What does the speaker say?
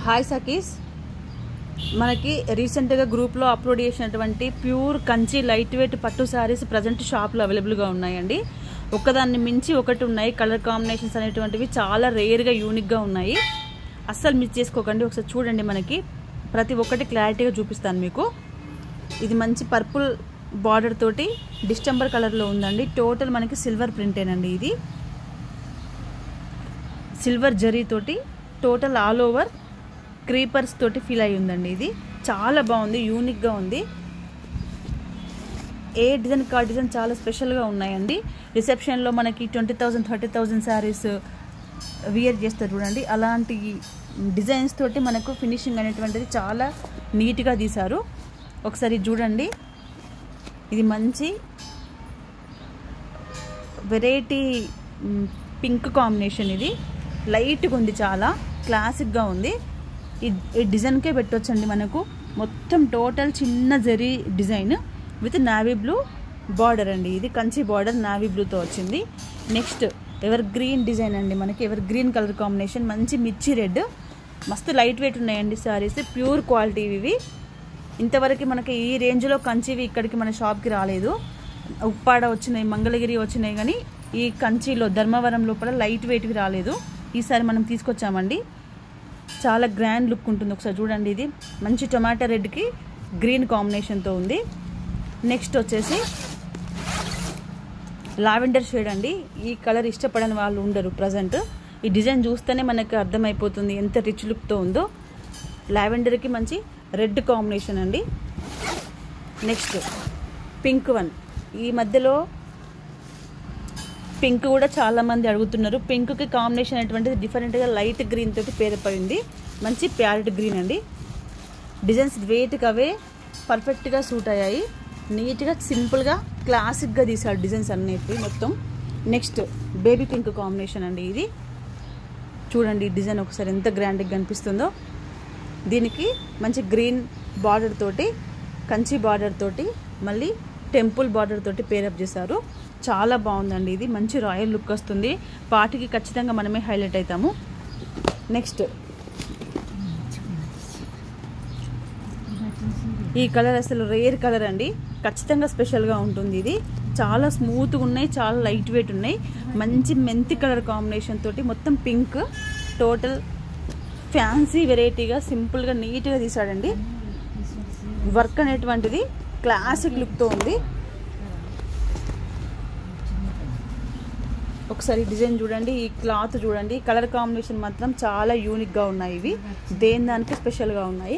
Hi Sakhi's, మనకి రీసెంట్గా గ్రూప్లో అప్లోడ్ చేసినటువంటి ప్యూర్ కంచి లైట్ వెయిట్ పట్టు శారీస్ ప్రజెంట్ షాప్లో అవైలబుల్గా ఉన్నాయండి. ఒకదాన్ని మించి ఒకటి ఉన్నాయి. కలర్ కాంబినేషన్స్ అనేటువంటివి చాలా రేర్గా యూనిక్గా ఉన్నాయి. అస్సలు మిస్ చేసుకోకండి. ఒకసారి చూడండి, మనకి ప్రతి ఒక్కటి క్లారిటీగా చూపిస్తాను మీకు. ఇది మంచి పర్పుల్ బార్డర్ తోటి డిస్టెంబర్ కలర్లో ఉందండి. టోటల్ మనకి సిల్వర్ ప్రింటేనండి. ఇది సిల్వర్ జరీ తోటి టోటల్ ఆల్ ఓవర్ క్రీపర్స్ తోటి ఫిల్ అయి ఉందండి. ఇది చాలా బాగుంది, యూనిక్గా ఉంది. ఏ డిజైన్ కా డిజైన్ చాలా స్పెషల్గా ఉన్నాయండి. రిసెప్షన్లో మనకి 20,000 30,000 శారీస్ వియర్ చేస్తారు చూడండి. అలాంటి డిజైన్స్ తోటి మనకు ఫినిషింగ్ అనేటువంటిది చాలా నీట్గా తీశారు. ఒకసారి చూడండి, ఇది మంచి వెరైటీ పింక్ కాంబినేషన్. ఇది లైట్గా ఉంది, చాలా క్లాసిక్గా ఉంది. ఈ డిజైన్కే పెట్టొచ్చండి. మనకు మొత్తం టోటల్ చిన్న zari design with navy blue border అండి. ఇది కంచి బార్డర్ నావీ బ్లూతో వచ్చింది. నెక్స్ట్ ఎవర్ గ్రీన్ డిజైన్ అండి. మనకి ఎవర్ గ్రీన్ కలర్ కాంబినేషన్, మంచి మిర్చి రెడ్. మస్తు లైట్ వెయిట్ ఉన్నాయండి శారీస్, ప్యూర్ క్వాలిటీ ఇవి. ఇంతవరకు మనకి ఈ రేంజ్లో కంచివి ఇక్కడికి మన షాప్కి రాలేదు. ఉప్పాడ వచ్చినాయి, మంగళగిరి వచ్చినాయి, కానీ ఈ కంచిలో ధర్మవరం లోపల లైట్ వెయిట్వి రాలేదు. ఈసారి మనం తీసుకొచ్చామండి. చాలా గ్రాండ్ లుక్ ఉంటుంది. ఒకసారి చూడండి, ఇది మంచి టొమాటో రెడ్కి గ్రీన్ కాంబినేషన్తో ఉంది. నెక్స్ట్ వచ్చేసి లావెండర్ షేడ్ అండి. ఈ కలర్ ఇష్టపడని వాళ్ళు ఉండరు ప్రజెంట్. ఈ డిజైన్ చూస్తేనే మనకు అర్థమైపోతుంది ఎంత రిచ్ లుక్తో ఉందో. లావెండర్కి మంచి రెడ్ కాంబినేషన్ అండి. Next pink one. ఈ మధ్యలో పింక్ కూడా చాలామంది అడుగుతున్నారు. పింక్కి కాంబినేషన్ అనేటువంటిది డిఫరెంట్గా లైట్ గ్రీన్ తోటి పేరుపోయింది. మంచి ప్యారెట్ గ్రీన్ అండి. డిజైన్స్ వెయిట్కి అవే పర్ఫెక్ట్గా సూట్ అయ్యాయి. నీట్గా సింపుల్గా క్లాసిక్గా తీసాడు డిజైన్స్ అన్నిటివి మొత్తం. నెక్స్ట్ బేబీ పింక్ కాంబినేషన్ అండి. ఇది చూడండి, డిజైన్ ఒకసారి ఎంత గ్రాండ్గా కనిపిస్తుందో. దీనికి మంచి గ్రీన్ బార్డర్ తోటి, కంచి బార్డర్ తోటి, మళ్ళీ టెంపుల్ బార్డర్ తోటి పేరప్ చేశారు. చాలా బాగుందండి. ఇది మంచి రాయల్ లుక్ వస్తుంది. పార్టీకి ఖచ్చితంగా మనమే హైలైట్ అవుతాము. నెక్స్ట్ ఈ కలర్ అసలు రేర్ కలర్ అండి. ఖచ్చితంగా స్పెషల్గా ఉంటుంది. ఇది చాలా స్మూత్గా ఉన్నాయి, చాలా లైట్ వెయిట్ ఉన్నాయి. మంచి మెంతి కలర్ కాంబినేషన్ తోటి మొత్తం పింక్. టోటల్ ఫ్యాన్సీ వెరైటీగా సింపుల్గా నీట్గా తీసాడండి. వర్క్ అనేటువంటిది క్లాసిక్ లుక్తో ఉంది. ఒకసారి డిజైన్ చూడండి, ఈ క్లాత్ చూడండి, కలర్ కాంబినేషన్ మాత్రం చాలా యూనిక్గా ఉన్నాయి. ఇవి దేని దానికి స్పెషల్గా ఉన్నాయి.